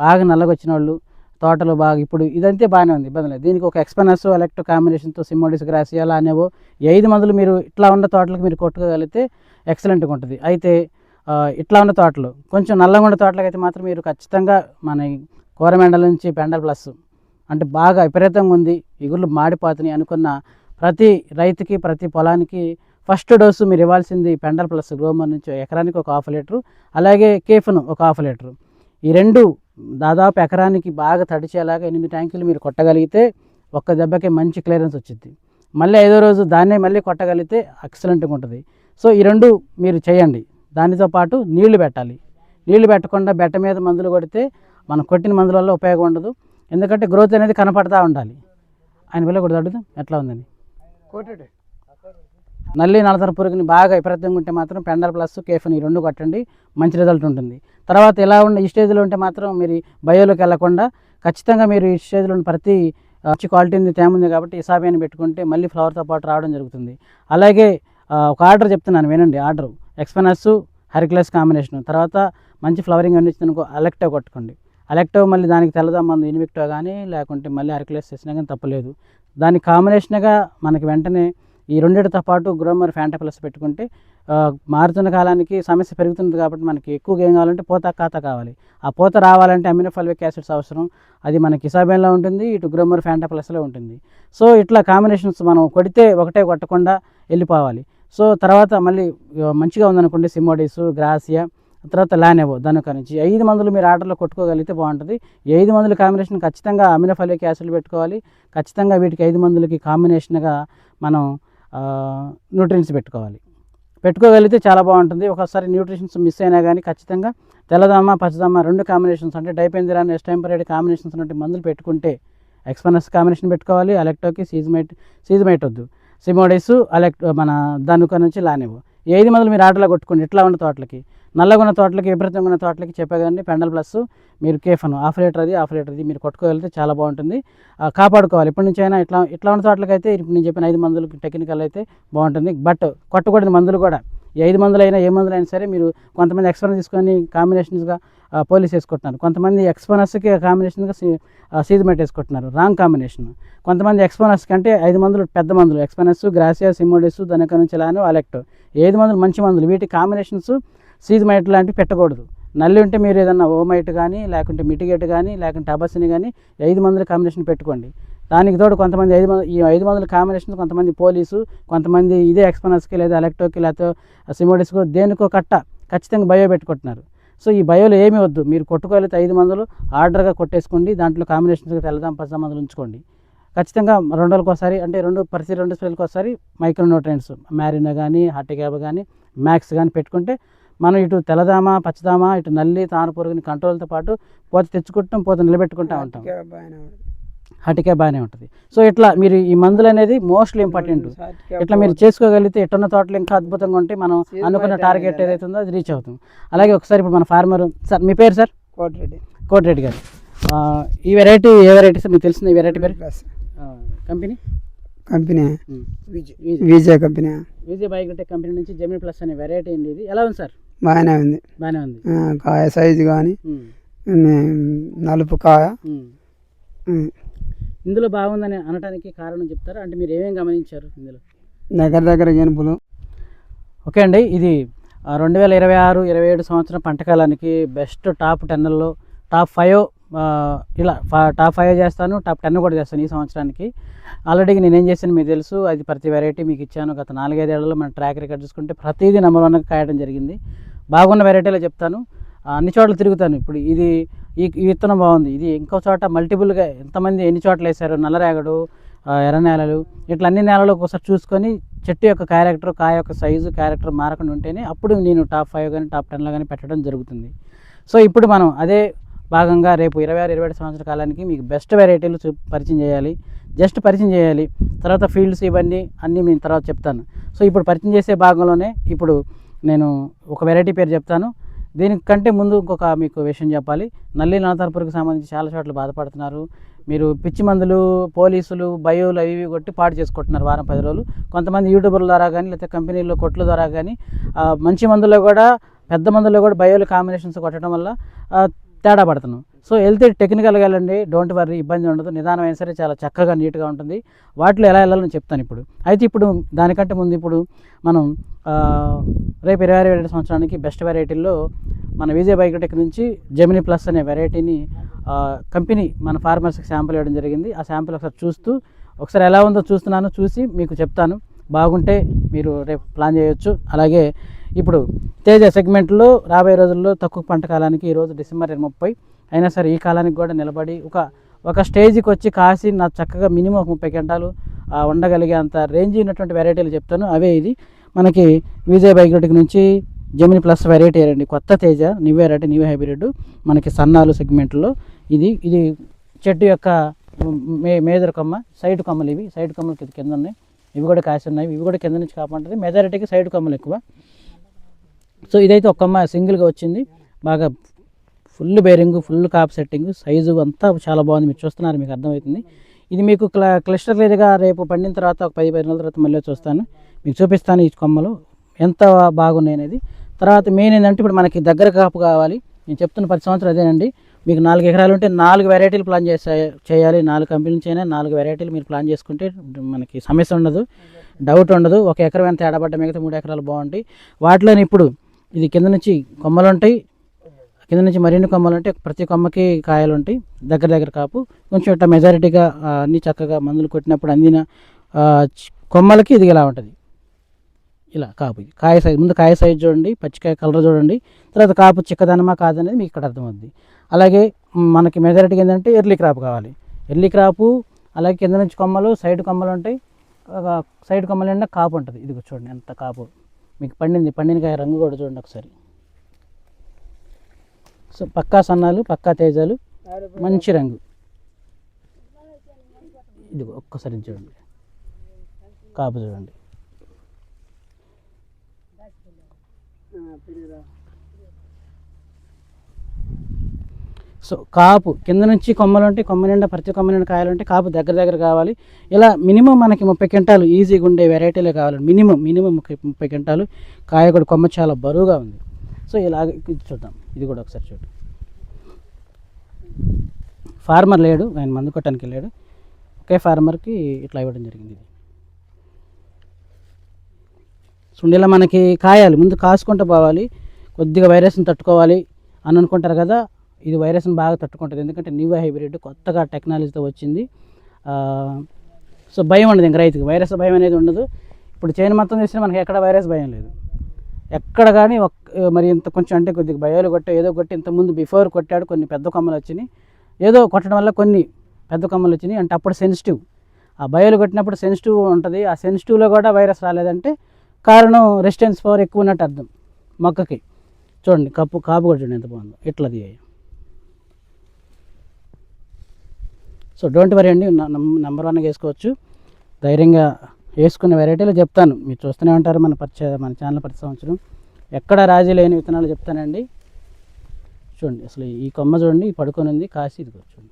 బాగా నల్లగొచ్చిన వాళ్ళు తోటలో బాగా ఇప్పుడు ఇదంతే బాగానే ఉంది, ఇబ్బంది లేదు. దీనికి ఒక ఎక్స్పెనస్ ఎలక్ట్రో కాంబినేషన్తో సిమోడిస్ గ్రాసియా అనేవో 5 మందులు మీరు ఇట్లా ఉన్న తోటలకు మీరు కొట్టుకోగలిగితే ఎక్సలెంట్గా ఉంటుంది. అయితే ఇట్లా ఉన్న తోటలు కొంచెం నల్లగా ఉన్న తోటలకు అయితే మాత్రం మీరు ఖచ్చితంగా మన కోరమండలం నుంచి పెండల్ ప్లస్ అంటే బాగా విపరీతంగా ఉంది, ఇగుళ్ళు మాడిపోతున్నాయి అనుకున్న ప్రతి రైతుకి ప్రతి పొలానికి ఫస్ట్ డోసు మీరు ఇవ్వాల్సింది పెండల్ ప్లస్ గ్రోమర్ నుంచి ఎకరానికి ఒక 1/2 లీటరు, అలాగే కేఫ్ను ఒక 1/2 లీటరు. ఈ రెండు దాదాపు ఎకరానికి బాగా తడిచేలాగా 8 ట్యాంకులు మీరు కొట్టగలిగితే ఒక్క దెబ్బకి మంచి క్లియరెన్స్ వచ్చింది. మళ్ళీ 5వ రోజు దాన్నే మళ్ళీ కొట్టగలిగితే ఎక్సలెంట్గా ఉంటుంది. సో ఈ రెండు మీరు చేయండి. దానితో పాటు నీళ్లు పెట్టాలి. నీళ్లు పెట్టకుండా బెట్ట మీద మందులు కొడితే మనం కొట్టిన మందుల వల్ల ఉపయోగం ఉండదు. ఎందుకంటే గ్రోత్ అనేది కనపడతా ఉండాలి. ఆయన పిల్ల కూడా అడుగుదాం ఎట్లా ఉందని. నల్లి నలతర పురుగుని బాగా విపరీతంగా ఉంటే మాత్రం పెండల్ ప్లస్ కేఫ్ని 2 కొట్టండి, మంచి రిజల్ట్ ఉంటుంది. తర్వాత ఇలా ఉన్న ఈ స్టేజ్లో ఉంటే మాత్రం మీరు బయోలోకి వెళ్లకుండా ఖచ్చితంగా మీరు ఈ స్టేజ్లో ప్రతి మంచి క్వాలిటీ ఉంది, తేమ ఉంది కాబట్టి ఇసాబియాని పెట్టుకుంటే మళ్ళీ ఫ్లవర్తో పాటు రావడం జరుగుతుంది. అలాగే ఒక ఆర్డర్ చెప్తున్నాను వినండి. ఆర్డర్ ఎక్స్పెనస్ హెర్క్యులస్ కాంబినేషన్, తర్వాత మంచి ఫ్లవరింగ్ అందించుకో అలెక్టో కొట్టుకోండి. అలెక్టో మళ్ళీ దానికి తెల్లదా మందు ఇన్విక్టో కానీ లేకుంటే మళ్ళీ హెర్క్యులస్ చేసినా కానీ తప్పలేదు. దాని కాంబినేషన్గా మనకి వెంటనే ఈ రెండింటితో పాటు గ్రోమర్ ఫ్యాంటా ప్లస్ పెట్టుకుంటే మారుతున్న కాలానికి సమస్య పెరుగుతుంది కాబట్టి మనకి ఎక్కువగా ఏం కావాలంటే పూత ఖాతా కావాలి. ఆ పూత రావాలంటే అమినోఫాల్విక్ యాసిడ్స్ అవసరం. అది మనకి ఇసాబెన్లో ఉంటుంది, ఇటు గ్రోమర్ ఫ్యాంటా ప్లస్లో ఉంటుంది. సో ఇట్లా కాంబినేషన్స్ మనం కొడితే ఒకటే కొట్టకుండా వెళ్ళిపోవాలి. సో తర్వాత మళ్ళీ మంచిగా ఉందనుకోండి సిమోడిస్ గ్రాసియా, తర్వాత లానెవో దానిక నుంచి 5 మందులు మీరు ఆర్డర్లో కొట్టుకోగలిగితే బాగుంటుంది. ఈ 5 మందుల కాంబినేషన్ ఖచ్చితంగా అమినోఫాల్విక్ యాసిడ్ పెట్టుకోవాలి. ఖచ్చితంగా వీటికి 5 మందులకి కాంబినేషన్గా మనం న్యూట్రియంట్స్ పెట్టుకోగలిగితే చాలా బాగుంటుంది. ఒకసారి న్యూట్రిషన్స్ మిస్ అయినా కానీ ఖచ్చితంగా తెల్లదమ్మ పచ్చదమ్మ 2 కాంబినేషన్స్ అంటే డైపెంజిరాన్ ఎస్టెంపరేట్ కాంబినేషన్స్ ఉన్నట్టు మందులు పెట్టుకుంటే ఎక్స్పెనస్ కాంబినేషన్ పెట్టుకోవాలి. అలెక్టోకి సీజ్మైట్ వద్దు, సిమోడిస్ మన దానిక నుంచి లానెవో. ఈ 5 మందులు మీరు ఆర్డర్లో కొట్టుకోండి. ఇట్లా ఉన్న తోటలకి, నల్లగున్న తోటలకి, విపరీతంగా ఉన్న తోటలకి చెప్పేదండి పెండల్ ప్లస్ మీరు కేఫ్ను 1/2 లీటర్ అది 1/2 లీటర్ అది మీరు కొట్టుకోగలిగితే చాలా బాగుంటుంది. కాపాడుకోవాలి ఇప్పటి నుంచి అయినా. ఇట్లా ఉన్న తోటలకి అయితే ఇప్పుడు నేను చెప్పిన 5 మందులు టెక్నికల్ అయితే బాగుంటుంది. బట్ కొట్టకూడని మందులు కూడా ఈ 5 మందులు అయినా ఏ మందులు అయినా సరే మీరు కొంతమంది ఎక్స్పెనస్ తీసుకొని కాంబినేషన్స్గా పోలీస్ వేసుకుంటున్నారు, కొంతమంది ఎక్స్పెనస్కి కాంబినేషన్గా సీజ్మైట్ వేసుకుంటున్నారు, రాంగ్ కాంబినేషన్. కొంతమంది ఎక్స్పెనస్ కంటే 5 మందులు పెద్ద మందులు ఎక్స్పెనస్ గ్రాసియా సిమోడిస్ దానిక నుంచి లానో అలెక్టో 5 మందులు మంచి మందులు. వీటి కాంబినేషన్స్ సీజ్మైట్ లాంటివి పెట్టకూడదు. నల్లి ఉంటే మీరు ఏదన్నా ఓమైట్ కానీ లేకుంటే మిటిగేట్ కానీ లేకుంటే అబసిని కానీ 5 మందుల కాంబినేషన్ పెట్టుకోండి. దానికి తోడు కొంతమంది ఈ 5 మందుల కాంబినేషన్ కొంతమంది పోలీసు, కొంతమంది ఇదే ఎక్స్పెనస్కి లేదా అలెక్టోకి లేకపోతే సిమోడిస్కో దేనికో ఖచ్చితంగా బయో పెట్టుకుంటున్నారు. సో ఈ బయోలో ఏమీ వద్దు, మీరు కొట్టుకోగలిగితే 5 మందులు ఆర్డర్గా కొట్టేసుకోండి. దాంట్లో కాంబినేషన్స్గా తెల్లదాం పచ్చ మందులు ఉంచుకోండి. ఖచ్చితంగా 2 రోజులకు ఒకసారి అంటే 2 స్ప్రేలకు ఒకసారి మైక్రో న్యూట్రియంట్స్ మ్యారినా కానీ హార్టిక్యాబ్ కానీ మ్యాక్స్ కానీ పెట్టుకుంటే మనం ఇటు తెల్లదామ పచ్చదామ ఇటు నల్లి తాను పురుగుని కంట్రోల్తో పాటు పోత తెచ్చుకుంటాం, పోత నిలబెట్టుకుంటూ ఉంటాం. హార్టిక్యాబ్ బాగానే ఉంటుంది. సో ఇట్లా మీరు ఈ మందులు అనేది మోస్ట్లీ ఇంపార్టెంట్. ఇట్లా మీరు చేసుకోగలిగితే ఎట్టున్న తోటలు ఇంకా అద్భుతంగా ఉంటే మనం అనుకున్న టార్గెట్ ఏదైతే ఉందో అది రీచ్ అవుతుంది. అలాగే ఒకసారి ఇప్పుడు మన ఫార్మర్ సార్, మీ పేరు సార్? కోటిరెడ్డి గారు. ఈ వెరైటీ ఏ వెరైటీ సార్ మీకు తెలిసింది? ఈ వెరైటీ పేరు company Vijay company, Vijay Biotech company నుంచి జెమిని ప్లస్ అనే వెరైటీ అండి. ఇది ఎలా ఉంది సార్? బాగానే ఉంది. కాయ సైజు కానీ నలుపు కాయ ఇందులో బాగుందని అనడానికి కారణం చెప్తారా? అంటే మీరు ఏమేమి గమనించారు ఇందులో? దగ్గర గెనుపులు. ఓకే అండి, ఇది 2026-27 సంవత్సరం పంటకాలానికి బెస్ట్ టాప్ 10లో టాప్ 5 ఇలా టాప్ 5 చేస్తాను, టాప్ 10 కూడా చేస్తాను ఈ సంవత్సరానికి. ఆల్రెడీ నేనేం చేశాను మీకు తెలుసు. అది ప్రతి వెరైటీ మీకు ఇచ్చాను. గత 4-5 ఏళ్లలో మన ట్రాక్ రికార్డ్ చూసుకుంటే ప్రతిదీ నెంబర్ 1 కాయడం జరిగింది. బాగున్న వెరైటీలో చెప్తాను, అన్ని చోట్ల తిరుగుతాను. ఇప్పుడు ఇది ఈ విత్తనం బాగుంది, ఇది ఇంకో చోట మల్టిపుల్గా ఎంతమంది ఎన్ని చోట్ల వేశారు, నల్లరేగడు, ఎర్ర నేలలు, ఇట్లా అన్ని నేలలో ఒకసారి చూసుకొని చెట్టు యొక్క క్యారెక్టర్, కాయ యొక్క సైజు క్యారెక్టర్ మారకుండా ఉంటేనే అప్పుడు నేను టాప్ 5 కానీ టాప్ 10లో కానీ పెట్టడం జరుగుతుంది. సో ఇప్పుడు మనం అదే భాగంగా రేపు 26-27 సంవత్సరాల కాలానికి మీకు బెస్ట్ వెరైటీలు పరిచయం చేయాలి. తర్వాత ఫీల్డ్స్ ఇవన్నీ అన్నీ నేను తర్వాత చెప్తాను. సో ఇప్పుడు పరిచయం చేసే భాగంలోనే ఇప్పుడు నేను ఒక వెరైటీ పేరు చెప్తాను. దీనికంటే ముందు ఇంకొక మీకు విషయం చెప్పాలి. నల్లి నలతర పురుగుకు సంబంధించి చాలా చోట్ల బాధపడుతున్నారు. మీరు పిచ్చి మందులు, పోలీసులు, బయోలు అవి కొట్టి పాడు చేసుకుంటున్నారు వారం 10 రోజులు. కొంతమంది యూట్యూబర్ల ద్వారా కానీ లేకపోతే కంపెనీల్లో కొట్ల ద్వారా కానీ మంచి మందుల్లో కూడా పెద్ద మందుల్లో కూడా బయోలు కాంబినేషన్స్ కొట్టడం వల్ల తేడా పడుతున్నాం. సో వెళ్తే టెక్నికల్గా వెళ్ళండి, డోంట్ వర్రీ, ఇబ్బంది ఉండదు. నిదానం అయినా సరే చాలా చక్కగా నీట్గా ఉంటుంది. వాటిలో ఎలా వెళ్ళాలని చెప్తాను ఇప్పుడు. అయితే ఇప్పుడు దానికంటే ముందు ఇప్పుడు మనం రేపు 2022 సంవత్సరానికి బెస్ట్ వెరైటీల్లో మన విజయ్ బయోటెక్ నుంచి జెమినీ ప్లస్ అనే వెరైటీని కంపెనీ మన ఫార్మర్స్కి శాంపుల్ ఇవ్వడం జరిగింది. ఆ శాంపుల్ ఒకసారి చూస్తూ ఒకసారి ఎలా ఉందో చూసి మీకు చెప్తాను. బాగుంటే మీరు రేపు ప్లాన్ చేయొచ్చు. అలాగే ఇప్పుడు తేజ సెగ్మెంట్లో రాబోయే రోజుల్లో తక్కువ పంట కాలానికి ఈరోజు డిసెంబర్ 30 అయినా సరే ఈ కాలానికి కూడా నిలబడి ఒక స్టేజ్కి వచ్చి కాసి నా చక్కగా మినిమం 30 క్వింటాలు ఉండగలిగే అంత రేంజ్ ఉన్నటువంటి వెరైటీలు చెప్తాను. అవే ఇది మనకి విజయ్ బయోటెక్ నుంచి జెమినీ ప్లస్ వెరైటీ అండి, కొత్త Teja new variety, new hybrid మనకి సన్నాలు సెగ్మెంట్లో. ఇది చెట్టు యొక్క మేజర్ కొమ్మ, సైడ్ కొమ్మలు ఇవి, సైడ్ కొమ్మలు కింద ఉన్నాయి, ఇవి కూడా కాసి ఉన్నాయి. ఇవి కూడా కింద నుంచి కాపాడుతుంది. మెజారిటీకి సైడ్ కొమ్మలు ఎక్కువ. సో ఇదైతే ఒక కొమ్మ సింగిల్గా వచ్చింది, బాగా ఫుల్ బేరింగ్, ఫుల్ కాప్ సెట్టింగ్, సైజు అంతా చాలా బాగుంది. మీరు చూస్తున్నారు, మీకు అర్థమవుతుంది. ఇది మీకు క్లస్టర్ క్లియర్గా రేపు పండిన తర్వాత ఒక 10 రోజుల తర్వాత మళ్ళీ చూస్తాను, మీకు చూపిస్తాను ఈ కొమ్మలు ఎంత బాగున్నాయి అనేది. తర్వాత మెయిన్ ఏంటంటే ఇప్పుడు మనకి దగ్గర కాపు కావాలి. నేను చెప్తున్న 10 సంవత్సరాలు అదేనండి. మీకు 4 ఎకరాలు ఉంటే 4 వెరైటీలు ప్లాన్ చేయాలి. 4 కంపెనీల నుంచి అయినా 4 వెరైటీలు మీరు ప్లాన్ చేసుకుంటే మనకి సమస్య ఉండదు, డౌట్ ఉండదు. 1 ఎకరం ఎంత తేడాపడ్డ మిగతా 3 ఎకరాలు బాగుంటాయి. వాటిలోని ఇప్పుడు ఇది కింద నుంచి కొమ్మలు ఉంటాయి, కింద నుంచి మరిన్ని కొమ్మలు ఉంటాయి, ప్రతి కొమ్మకి కాయలు ఉంటాయి, దగ్గర కాపు కొంచెం ఇట్లా మెజారిటీగా అన్ని చక్కగా మందులు కొట్టినప్పుడు అందిన కొమ్మలకి ఇది ఇలా ఉంటుంది. ఇలా కాపు, ఇది కాయ సైజు, ముందు కాయ సైజు చూడండి, పచ్చికాయ కలర్ చూడండి, తర్వాత కాపు చిక్కదనమా కాదనేది మీకు ఇక్కడ అర్థమవుద్ది. అలాగే మనకి మెజారిటీగా ఏంటంటే ఎర్లీ క్రాప్ కావాలి, ఎర్లీ క్రాపు. అలాగే కింద నుంచి కొమ్మలు, సైడ్ కొమ్మలు ఉంటాయి, సైడ్ కొమ్మలు నిండా కాపు ఉంటుంది. ఇది చూడండి ఎంత కాపు మీకు పండిన కాయ రంగు కూడా చూడండి ఒకసారి. సో పక్కా సన్నాలు, పక్కా తేజాలు, మంచి రంగు. ఇది ఒక్కసారి చూడండి, కాపు చూడండి. సో కాపు కింద నుంచి కొమ్మలు ఉంటాయి, కొమ్మ నిండా ప్రతి కొమ్మ నిండా కాయలు ఉంటాయి, కాపు దగ్గర కావాలి. ఇలా మినిమం మనకి 30 క్వింటాలు ఈజీగా ఉండే వెరైటీలే కావాలి. Minimum 30 quintal. కాయ కూడా కొమ్మ చాలా బరువుగా ఉంది. సో ఇలాగ చూద్దాం, ఇది కూడా ఒకసారి చూడండి. ఫార్మర్ లేడు, ఆయన మందు కొట్టడానికి వెళ్ళాడు. ఒకే ఫార్మర్కి ఇట్లా ఇవ్వడం జరిగింది. ఇది సుండీలా మనకి కాయాలి, ముందు కాసుకుంటూ పోవాలి, కొద్దిగా వైరస్ని తట్టుకోవాలి అని అనుకుంటారు కదా. ఇది వైరస్ని బాగా తట్టుకుంటుంది, ఎందుకంటే న్యూ హైబ్రిడ్ కొత్తగా టెక్నాలజీతో వచ్చింది. సో భయం ఉండదు ఇంక రైతుకి, వైరస్ భయం అనేది ఉండదు. ఇప్పుడు చైన్ మొత్తం చేసినా మనకి ఎక్కడ వైరస్ భయం లేదు ఎక్కడ. కానీ మరి ఇంత కొంచెం అంటే కొద్దిగా బయోలు ఏదో కొట్టి ఇంతకుముందు బిఫోర్ కొట్టాడు, కొన్ని పెద్ద కొమ్మలు వచ్చినాయి, ఏదో కొట్టడం వల్ల కొన్ని పెద్ద కొమ్మలు వచ్చినాయి అంటే అప్పుడు సెన్సిటివ్. ఆ బయోలు కొట్టినప్పుడు సెన్సిటివ్ ఉంటుంది. ఆ సెన్సిటివ్లో కూడా వైరస్ రాలేదంటే కారణం రెసిస్టెన్స్ పవర్ ఎక్కువ ఉన్నట్టు అర్థం మొక్కకి. చూడండి కాపు కూడా చూడండి ఎంత బాగుందో, ఇట్లది. సో డోంట్ వరీ అండి, నెంబర్ 1గా వేసుకోవచ్చు. ధైర్యంగా వేసుకునే వెరైటీలు చెప్తాను, మీరు చూస్తూనే ఉంటారు మన ఛానల్ ప్రతి సంవత్సరం. ఎక్కడ రాజీ లేని విత్తనాలు చెప్తానండి. చూడండి అసలు ఈ కొమ్మ చూడండి, పడుకొని ఉంది, కాసి ఇది చూడండి.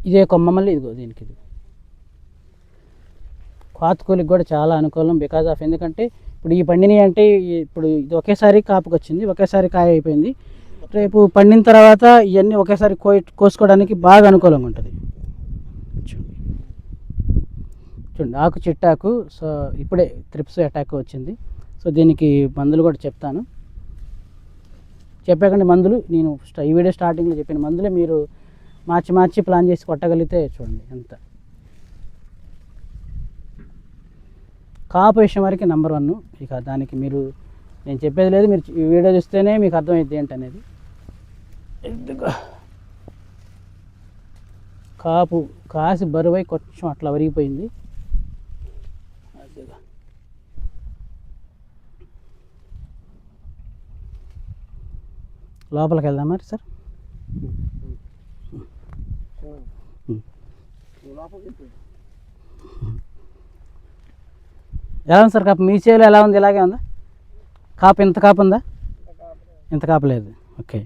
ఇదే కొమ్మ మళ్ళీ ఇదిగో దీనికి ఇది కాతుకూలికి కూడా చాలా అనుకూలం. బికాజ్ ఆఫ్ ఎందుకంటే ఇప్పుడు ఈ పండిని అంటే ఇప్పుడు ఇది ఒకేసారి కాపుకి వచ్చింది, ఒకేసారి కాయ అయిపోయింది. రేపు పండిన తర్వాత ఇవన్నీ ఒకేసారి కోసుకోవడానికి బాగా అనుకూలంగా ఉంటుంది. చూడండి ఆకు చిట్టాకు. సో ఇప్పుడే త్రిప్స్ అటాక్ వచ్చింది. సో దీనికి మందులు కూడా చెప్తాను. చెప్పాకండి మందులు నేను ఈ వీడియో స్టార్టింగ్లో చెప్పిన మందులే మీరు మార్చి ప్లాన్ చేసి కొట్టగలిగితే చూడండి ఎంత. కాపు విషయం వరకు నెంబర్ 1. ఇక దానికి మీరు నేను చెప్పేది లేదు, మీరు ఈ వీడియో చూస్తేనే మీకు అర్థమైంది ఏంటనేది. కాపు కాసి బరువై కొంచెం అట్లా వరిగిపోయింది. లోపలికి వెళ్దాం మరి సార్. ఎలా ఉంది సార్ కాపు? మీ చేలో ఎలా ఉంది? ఇలాగే ఉందా కాపు? ఇంత కాపు ఉందా? ఇంత కాపు లేదు. ఓకే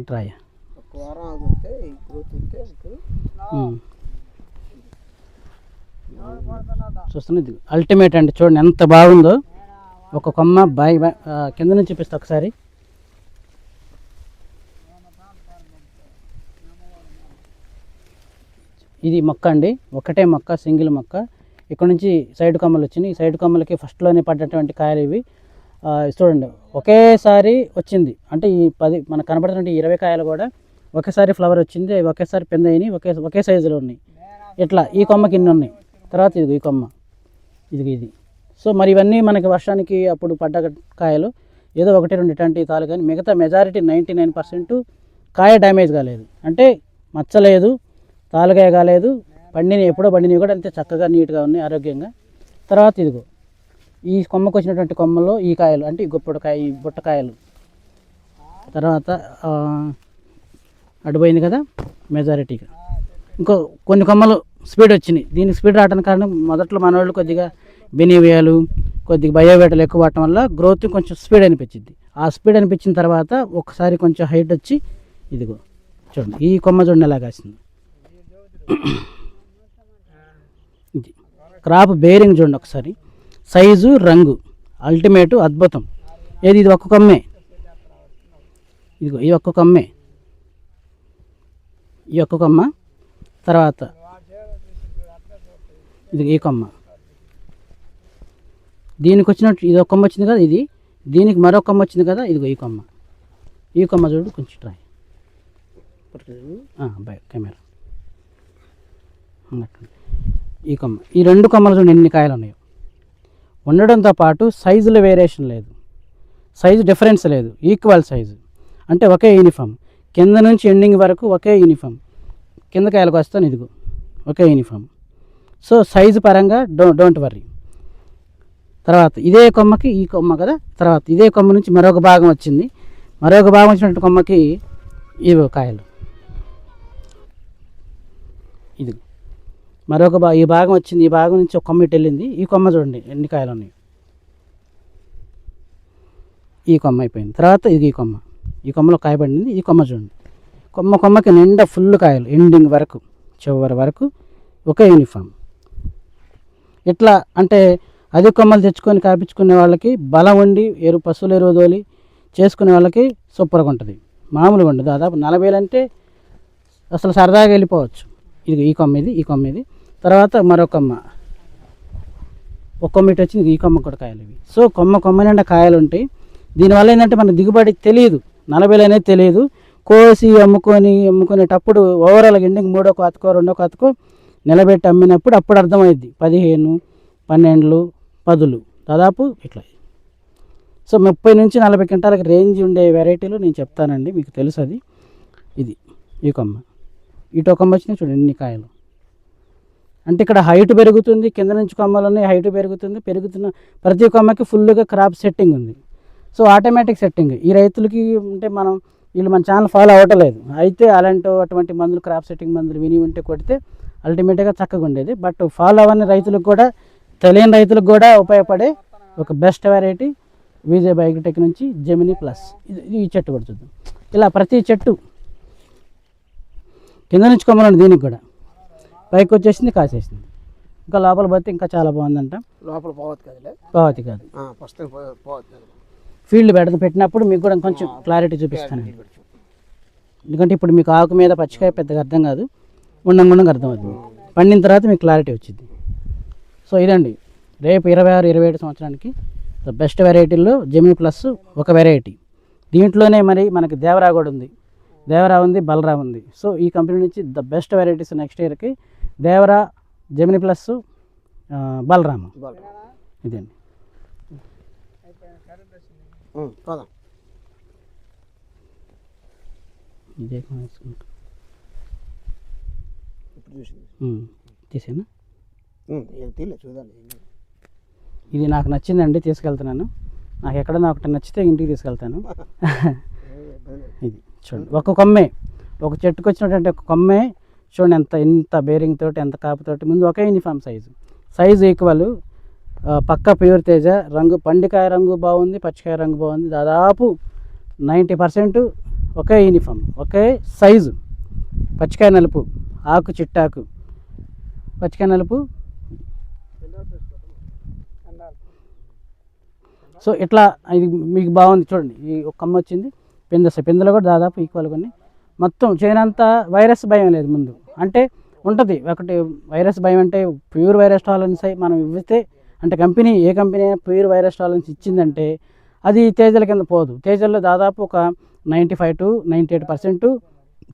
ట్రై చూస్తున్నది అల్టిమేట్ అండి. చూడండి ఎంత బాగుందో. ఒక కొమ్మ కింద నుంచి చూపిస్తా ఒకసారి. ఇది మొక్క అండి, ఒకటే మొక్క, సింగిల్ మొక్క. ఇక్కడ నుంచి సైడ్ కొమ్మలు వచ్చినాయి. సైడ్ కొమ్మలకి ఫస్ట్లోనే పడ్డటువంటి కాయలు ఇవి. చూడండి ఒకేసారి వచ్చింది. అంటే ఈ 10 మనకు కనబడుతున్న 20 కాయలు కూడా ఒకేసారి ఫ్లవర్ వచ్చింది. అవి ఒకేసారి పెద్ద అయినాయి, ఒకే సైజులో ఉన్నాయి. ఇట్లా ఈ కొమ్మకి ఇన్ని ఉన్నాయి. తర్వాత ఇది ఈ కొమ్మ, ఇది. సో మరి ఇవన్నీ మనకి వర్షానికి అప్పుడు పడ్డ కాయలు. ఏదో 1-2 ఇట్లాంటి తాలు, కానీ మిగతా మెజారిటీ 99% కాయ డ్యామేజ్ కాలేదు. అంటే మచ్చలేదు, తాలుగాయ కాలేదు. ఎప్పుడో పండినవి కూడా అంతే చక్కగా నీట్గా ఉన్నాయి, ఆరోగ్యంగా. తర్వాత ఇదిగో ఈ కొమ్మకు వచ్చినటువంటి కొమ్మలో ఈ కాయలు, అంటే ఈ గొప్పడికాయ, ఈ బుట్టకాయలు. తర్వాత అడిపోయింది కదా మెజారిటీగా. ఇంకో కొన్ని కొమ్మలు స్పీడ్ వచ్చినాయి. దీనికి స్పీడ్ రావడానికి కారణం మొదట్లో మన వాళ్ళు కొద్దిగా బెనివియాలు, కొద్దిగా బయోవేటలు ఎక్కువ వాడటం వల్ల గ్రోత్ కొంచెం స్పీడ్ అనిపించింది. ఆ స్పీడ్ అనిపించిన తర్వాత ఒకసారి కొంచెం హైట్ వచ్చి ఇదిగో చూడండి ఈ కొమ్మ చూడండి ఎలా కాసింది. ఇది క్రాప్ బేరింగ్ చూడండి ఒకసారి, సైజు, రంగు అల్టిమేటు, అద్భుతం. ఇది ఒక్క కొమ్మే, ఇదిగో ఈ ఒక్క కొమ్మే, ఈ ఒక్క కొమ్మ. తర్వాత ఇది ఈ కొమ్మ, దీనికి వచ్చినట్టు ఇది ఒక కొమ్మ వచ్చింది కదా, ఇది దీనికి మరొక కొమ్మ వచ్చింది కదా, ఇదిగో ఈ కొమ్మ. ఈ కొమ్మ చూడు కొంచెం ట్రై కెమెరా అన్నట్టు. ఈ కొమ్మ, ఈ 2 కొమ్మలు చూడండి ఎన్ని కాయలు ఉన్నాయో. ఉండడంతో పాటు సైజులో వేరియేషన్ లేదు, సైజు డిఫరెన్స్ లేదు, ఈక్వల్ సైజు. అంటే ఒకే యూనిఫామ్, కింద నుంచి ఎండింగ్ వరకు ఒకే యూనిఫామ్. కింద కాయలకు వస్తాను ఇదిగో ఒకే యూనిఫామ్. సో సైజు పరంగా డోంట్ వర్రీ. తర్వాత ఇదే కొమ్మకి ఈ కొమ్మ కదా, తర్వాత ఇదే కొమ్మ నుంచి మరొక భాగం వచ్చింది. మరొక భాగం వచ్చినట్టు కొమ్మకి ఇవి కాయలు. ఇది మరొక ఈ భాగం వచ్చింది. ఈ భాగం నుంచి ఒక కొమ్మ ఇటు వెళ్ళింది. ఈ కొమ్మ చూడండి ఎన్ని కాయలు ఉన్నాయి. ఈ కొమ్మ అయిపోయింది. తర్వాత ఇది ఈ కొమ్మ, ఈ కొమ్మలో కాయ పడింది. ఈ కొమ్మ చూడండి, కొమ్మకి నిండా ఫుల్ కాయలు, ఎండింగ్ వరకు, చివరి వరకు ఒకే యూనిఫామ్. ఇట్లా అంటే అదే కొమ్మలు తెచ్చుకొని కాపించుకునే వాళ్ళకి, బలం ఉండి పశువుల ఎరువు తోలి చేసుకునే వాళ్ళకి సూపర్గా ఉంటుంది. మామూలుగా ఉండదు. దాదాపు 40 అంటే అసలు సరదాగా వెళ్ళిపోవచ్చు. ఇది ఈ కొమ్మ, ఈ కొమ్మ. తర్వాత మరొక కొమ్మ, ఒక కొమ్మ ఇటు వచ్చింది. ఈ కొమ్మ కూడా కాయలు ఇవి. సో కొమ్మ నిండా కాయలు ఉంటాయి. దీనివల్ల ఏంటంటే మనకు దిగుబడి తెలియదు, 40 అనేది తెలియదు. కోసి అమ్ముకునేటప్పుడు ఓవరాల్గా ఎండింగ్ 3వ కాతకో 2వ కాతకో నిలబెట్టి అమ్మినప్పుడు అప్పుడు అర్థమైద్ది 15, 12, 10 దాదాపు ఇట్లా. సో 30 నుంచి 40 క్వింటాలకు రేంజ్ ఉండే వెరైటీలు నేను చెప్తానండి, మీకు తెలుసు అది. ఇది ఈ కొమ్మ, ఇటో కొమ్మ వచ్చినాయి చూడండి ఎన్ని కాయలు. అంటే ఇక్కడ హైట్ పెరుగుతుంది, కింద నుంచి కొమ్మలన్నీ హైట్ పెరుగుతున్న ప్రతి కొమ్మకి ఫుల్గా క్రాప్ సెట్టింగ్ ఉంది. So automatic setting. ఈ రైతులకి అంటే వీళ్ళు మన ఛానల్ ఫాలో అవ్వట్లేదు. అయితే అటువంటి మందులు, క్రాప్ సెట్టింగ్ మందులు విని ఉంటే కొడితే అల్టిమేట్గా చక్కగా ఉండేది. బట్ ఫాలో అవ్వని రైతులకు కూడా, తెలియని రైతులకు కూడా ఉపయోగపడే ఒక బెస్ట్ వెరైటీ విజయ్ బయోటెక్ నుంచి జెమినీ ప్లస్. ఈ చెట్టు కూడా చూద్దాం. ఇలా ప్రతి చెట్టు కింద నుంచి కొమ్మలండి, దీనికి కూడా పైకి వచ్చేసింది, కాసేసింది. ఇంకా లోపల పోతే ఇంకా చాలా బాగుందంట. లోపల పోవతి కాదు, ఫీల్డ్ పెట్టినప్పుడు మీకు కూడా కొంచెం క్లారిటీ చూపిస్తాను. ఎందుకంటే ఇప్పుడు మీకు ఆకు మీద పచ్చికాయ పెద్దగా అర్థం కాదు, ఉండంగా అర్థం అవుతుంది. పండిన తర్వాత మీకు క్లారిటీ వచ్చింది. సో ఇదండి రేపు 26-27 సంవత్సరానికి ద బెస్ట్ వెరైటీల్లో జెమినీ ప్లస్ ఒక వెరైటీ. దీంట్లోనే మరి మనకి దేవరా కూడా ఉంది, దేవరా ఉంది, బలరా ఉంది. సో ఈ కంపెనీ నుంచి ద బెస్ట్ వెరైటీస్ నెక్స్ట్ ఇయర్కి దేవరా, జెమినీ ప్లస్, బలరామ. ఇదండి. తీసేనా? ఇది నాకు నచ్చిందండి, తీసుకెళ్తున్నాను. నాకు ఎక్కడన్నా ఒకటి నచ్చితే ఇంటికి తీసుకెళ్తాను. ఇది చూడండి ఒక కొమ్మే, ఒక చెట్టుకు వచ్చినటువంటి ఒక కొమ్మే చూడండి ఎంత బేరింగ్ తోటి, ఎంత కాపుతోటి. ముందు ఒకే యూనిఫామ్ సైజు ఈక్వల్. పక్క ప్యూర్ తేజ రంగు, పండికాయ రంగు బాగుంది, పచ్చికాయ రంగు బాగుంది. దాదాపు 90% ఒకే యూనిఫామ్, ఒకే సైజు. పచ్చికాయ నలుపు, ఆకు చిట్టాకు, పచ్చికాయ నలుపు. సో ఇట్లా ఇది మీకు బాగుంది చూడండి. ఈ ఒక కొమ్మ వచ్చింది, పిందెలో కూడా దాదాపు ఈక్వల్గా ఉన్నాయి. మొత్తం చేనంతా వైరస్ భయం లేదు ముందు. అంటే ఉంటుంది ఒకటి వైరస్ భయం, అంటే ప్యూర్ వైరస్ టాలరెన్స్ అయి మనం ఇవ్వితే, అంటే కంపెనీ ఏ కంపెనీ అయినా ప్యూర్ వైరస్ టాలరెన్స్ ఇచ్చిందంటే అది తేజల కింద పోదు. తేజల్లో దాదాపు ఒక 95 to 98%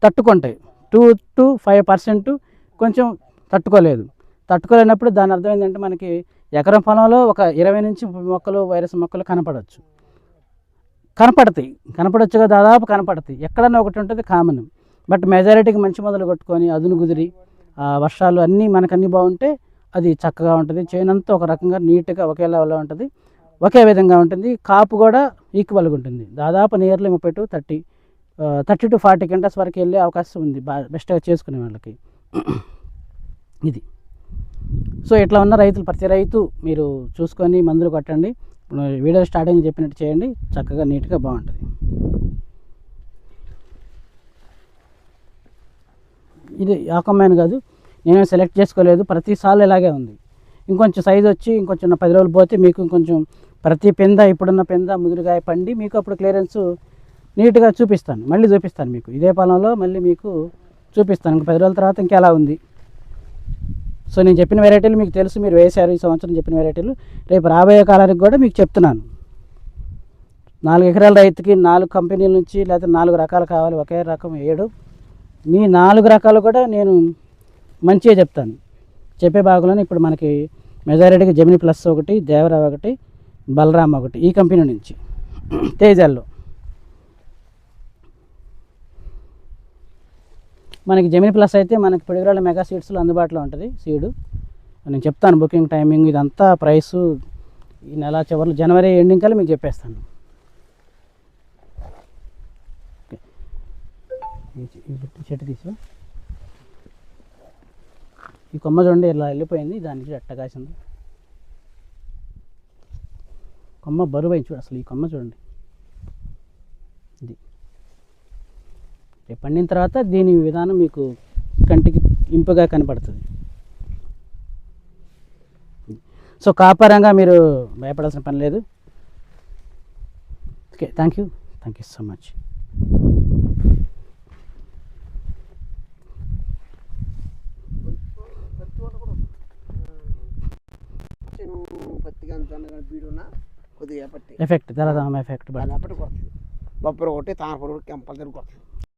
తట్టుకుంటాయి. 2 to 5% కొంచెం తట్టుకోలేనప్పుడు దాని అర్థం ఏంటంటే మనకి ఎకరం పొలంలో ఒక 20 నుంచి 30 మొక్కలు వైరస్ మొక్కలు కనపడచ్చుగా, దాదాపు కనపడతాయి. ఎక్కడన్నా ఒకటి ఉంటుంది కామన్. బట్ మెజారిటీకి మంచి మొదలు కొట్టుకొని అదును కుదిరి వర్షాలు అన్నీ మనకన్నీ బాగుంటే అది చక్కగా ఉంటుంది. చేనంతా ఒక రకంగా నీట్గా ఒకేలా ఉంటుంది, ఒకే విధంగా ఉంటుంది. కాపు కూడా ఈక్వల్గా ఉంటుంది. దాదాపు నియర్లీ 30 to 40 క్వింటాల్స్ వరకు వెళ్ళే అవకాశం ఉంది బెస్ట్గా చేసుకునే వాళ్ళకి. ఇది. సో ఇట్లా ఉన్న రైతులు, ప్రతి రైతు మీరు చూసుకొని మందులు కొట్టండి. వీడియో స్టార్టింగ్ చెప్పినట్టు చేయండి, చక్కగా నీట్గా బాగుంటుంది. ఇది ఆకమ్మాయిన కాదు, నేను సెలెక్ట్ చేసుకోలేదు, ప్రతిసారి ఇలాగే ఉంది. ఇంకొంచెం సైజు వచ్చి ఇంకొంచెం 10 రోజులు పోతే మీకు ఇంకొంచెం ప్రతి పింద, ఇప్పుడున్న పింద ముదురుగాయ పండి మీకు అప్పుడు క్లియరెన్స్ నీట్గా చూపిస్తాను, మళ్ళీ చూపిస్తాను మీకు. ఇదే పొలంలో మళ్ళీ మీకు చూపిస్తాను ఇంక 10 రోజుల తర్వాత ఇంకెలా ఉంది. సో నేను చెప్పిన వెరైటీలు మీకు తెలుసు, మీరు వేశారు ఈ సంవత్సరం చెప్పిన వెరైటీలు. రేపు రాబోయే కాలానికి కూడా మీకు చెప్తున్నాను. 4 ఎకరాల రైతుకి 4 కంపెనీల నుంచి లేకపోతే 4 రకాలు కావాలి, ఒకే రకం 7. మీ 4 రకాలు కూడా నేను మంచిగా చెప్తాను. చెప్పే భాగంలోనే ఇప్పుడు మనకి మెజారిటీగా జెమిని ప్లస్ ఒకటి, దేవరా ఒకటి, బలరామ్ ఒకటి, ఈ కంపెనీ నుంచి తేజాల్లో. మనకి జెమిని ప్లస్ అయితే మనకి పిడుగురాళ్ళ మెగా సీడ్స్లో అందుబాటులో ఉంటుంది సీడు. నేను చెప్తాను బుకింగ్ టైమింగ్, ఇదంతా ప్రైసు ఈ నెల చివరిలో జనవరి ఎండింగ్ కల్లా మీకు చెప్పేస్తాను. చెట్టు తీసు, ఈ కొమ్మ చూడండి ఇలా వెళ్ళిపోయింది, దానికి అట్ట కాసింది. కొమ్మ బరువు అయింది చూడు, అసలు ఈ కొమ్మ చూడండి. ఇది రేపు పండిన తర్వాత దీని విధానం మీకు కంటికి ఇంపుగా కనపడుతుంది. సో కాపరంగా మీరు భయపడాల్సిన పని లేదు. Okay, thank you so much. Effect తర్వాత ఎఫెక్ట్ బొబ్బర ఒకటి తామర పొడి కంపల్సరీ కొడుతుంది.